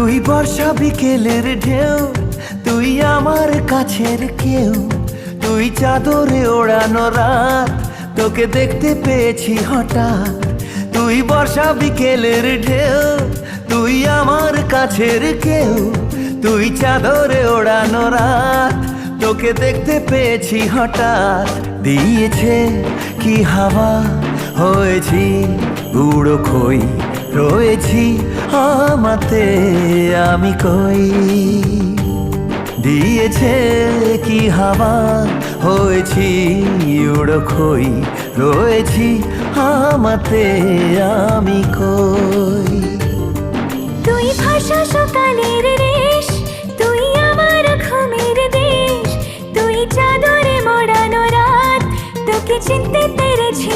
তুই বর্ষা বিকেলের ঢেউ, তুই আমার কাছের কেউ, তুই চাদরে ওড়ানো রাত, তোকে দেখতে পেয়েছি হঠাৎ। তুই বর্ষা বিকেলের ঢেউ, তুই আমার কাছের কেউ, তুই চাদরে ওড়ানো রাত, তোকে দেখতে পেয়েছি হঠাৎ। দিয়েছে কি হাওয়া, হয়েছি বুড়ো খই, রয়েছি আমাতে আমি কই। দিয়েছে কি হাওয়া, হয়েছি উড়ো খই, রয়েছি আমাতে আমি কই। তুই ভাষা সকালের রেশ, তুই আমার ঘুমের দেশ, তুই চাদরে মোড়ানো রাত, তোকে চিনতে পেরেছি